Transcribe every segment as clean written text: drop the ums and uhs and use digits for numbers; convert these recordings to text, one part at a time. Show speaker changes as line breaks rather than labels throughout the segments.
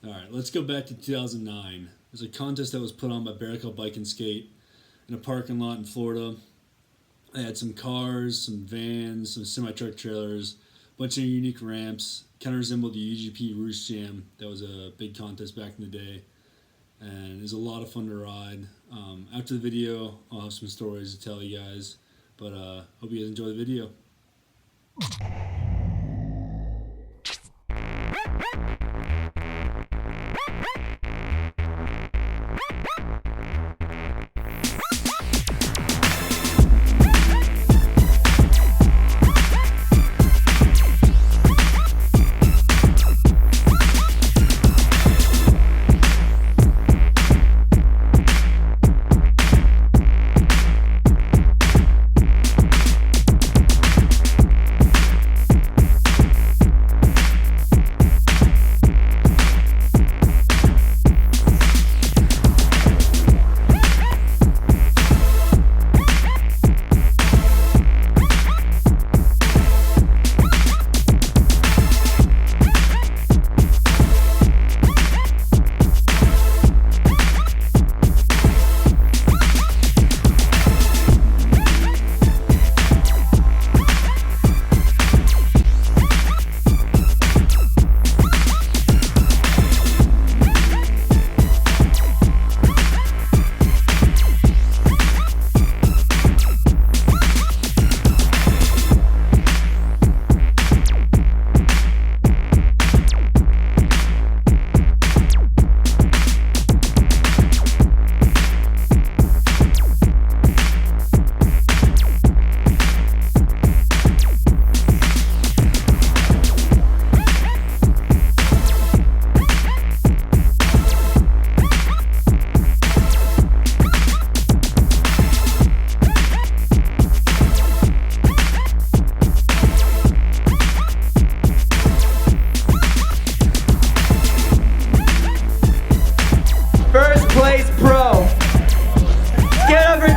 All right, let's go back to 2009. There's a contest that was put on by Barachel Bike and Skate in a parking lot in Florida. They had some cars, some vans, some semi-truck trailers, a bunch of unique ramps. Kind of resembled the UGP Roost Jam. That was a big contest back in the day. And it was a lot of fun to ride. After the video, I'll have some stories to tell you guys. But hope you guys enjoy the video.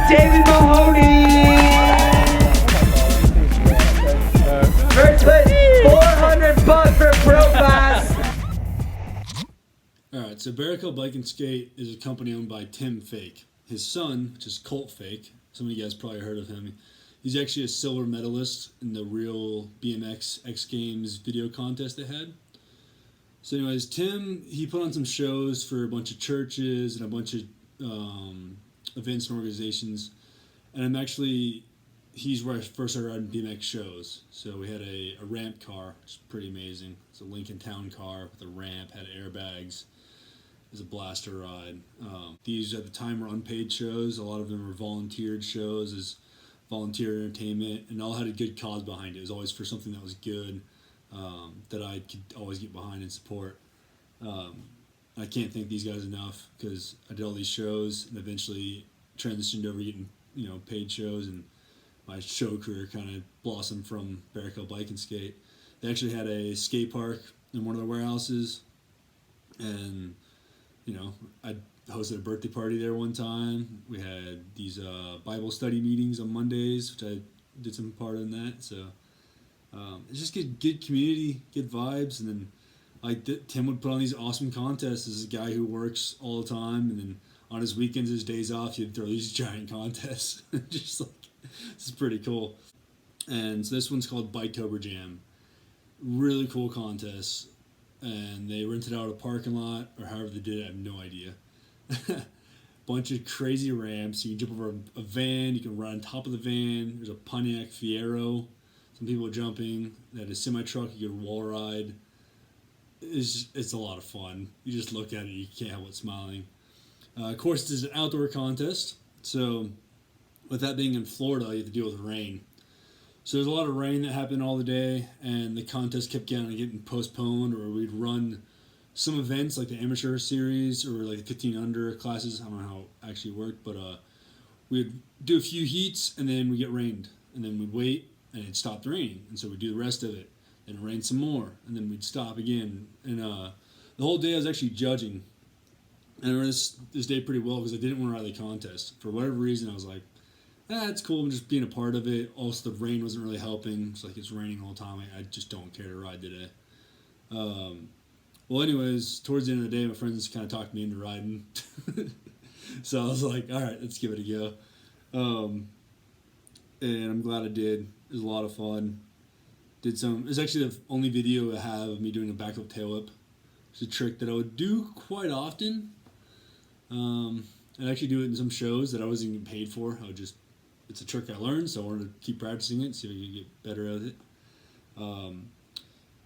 David Mahoney! First place, $400 for pro class.
Alright, so Barachel Bike and Skate is a company owned by Tim Fake. His son, which is Colt Fake, some of you guys probably heard of him, he's actually a silver medalist in the real BMX X Games video contest they had. So anyways, Tim, he put on some shows for a bunch of churches and a bunch of events and organizations. And he's where I first started riding BMX shows. So we had a ramp car, which is pretty amazing. It's a Lincoln Town car with a ramp, had airbags. It was a blaster ride. These at the time were unpaid shows. A lot of them were volunteered shows as volunteer entertainment, and all had a good cause behind it. It was always for something that was good, that I could always get behind and support. I can't thank these guys enough because I did all these shows and eventually transitioned over getting paid shows, and my show career kind of blossomed from Barachel Bike and Skate. They actually had a skate park in one of their warehouses, and I hosted a birthday party there one time. We had these Bible study meetings on Mondays, which I did some part in that. So it's just good community, good vibes, and then Tim would put on these awesome contests. This is a guy who works all the time, and then on his weekends, his days off, he'd throw these giant contests. Just like, this is pretty cool. And so this one's called Biketober Jam. Really cool contest. And they rented out a parking lot, or however they did it, I have no idea. Bunch of crazy ramps. You can jump over a van, you can ride on top of the van. There's a Pontiac Fiero. Some people jumping. They had a semi-truck, you could wall ride. It's a lot of fun. You just look at it, you can't help but smiling. Of course, this is an outdoor contest, so with that being in Florida, you have to deal with rain. So there's a lot of rain that happened all the day, and the contest kept getting postponed, or we'd run some events like the amateur series or like the 15 under classes. I don't know how it actually worked, but we'd do a few heats, and then we'd get rained, and then we'd wait, and it stopped raining, and so we'd do the rest of it. Then it rained some more, and then we'd stop again. And the whole day I was actually judging. And I remember this day pretty well because I didn't want to ride the contest. For whatever reason, I was like, it's cool, I'm just being a part of it. Also, the rain wasn't really helping. It's like it's raining all the time. I just don't care to ride today. Well, anyways, towards the end of the day, my friends kind of talked me into riding. So I was like, all right, let's give it a go. And I'm glad I did. It was a lot of fun. It's actually the only video I have of me doing a backflip tail whip. It's a trick that I would do quite often. I'd actually do it in some shows that I wasn't even paid for. It's a trick I learned, so I wanted to keep practicing it, see if I could get better at it.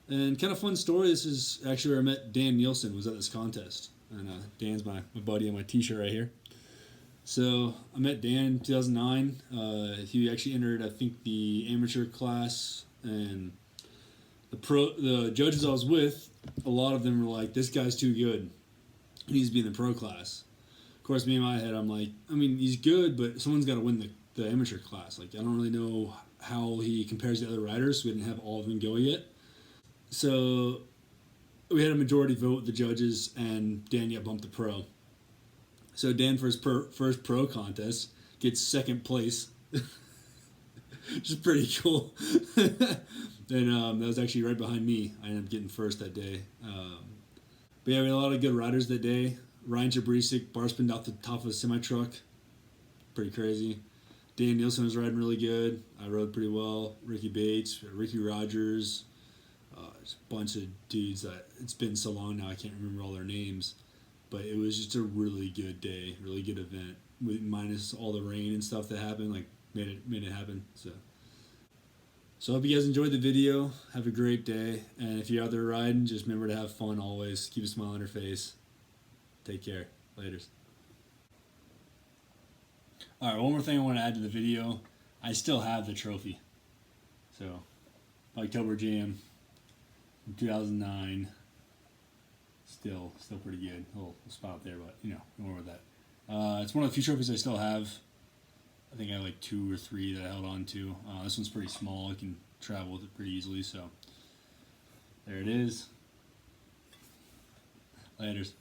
And kind of fun story, this is actually where I met Dan Nielsen, was at this contest. And Dan's my buddy on my t-shirt right here. So I met Dan in 2009. He actually entered, I think, the amateur class, and the judges I was with, a lot of them were like, this guy's too good. He needs to be in the pro class. Of course, me in my head, I'm like, I mean, he's good, but someone's got to win the amateur class. Like, I don't really know how he compares to other riders. We didn't have all of them go yet. So we had a majority vote with the judges, and Dan got bumped to pro. So Dan, for his first pro contest, gets second place, which is pretty cool. And that was actually right behind me. I ended up getting first that day. But yeah, we had a lot of good riders that day. Ryan Jabrisic bar spinned off the top of a semi-truck. Pretty crazy. Dan Nielsen was riding really good. I rode pretty well. Rickey Bates, Rickey Rogers. There's a bunch of dudes that it's been so long now I can't remember all their names. But it was just a really good day, really good event. Minus all the rain and stuff that happened, like made it happen. So I hope you guys enjoyed the video. Have a great day. And if you're out there riding, just remember to have fun always. Keep a smile on your face. Take care. Laters. Alright, one more thing I want to add to the video. I still have the trophy. So, Biketober Jam in 2009. Still pretty good. A little spot there, but, don't worry about that. It's one of the few trophies I still have. I think I have like 2 or 3 that I held on to. This one's pretty small. I can travel with it pretty easily, so there it is. Laters.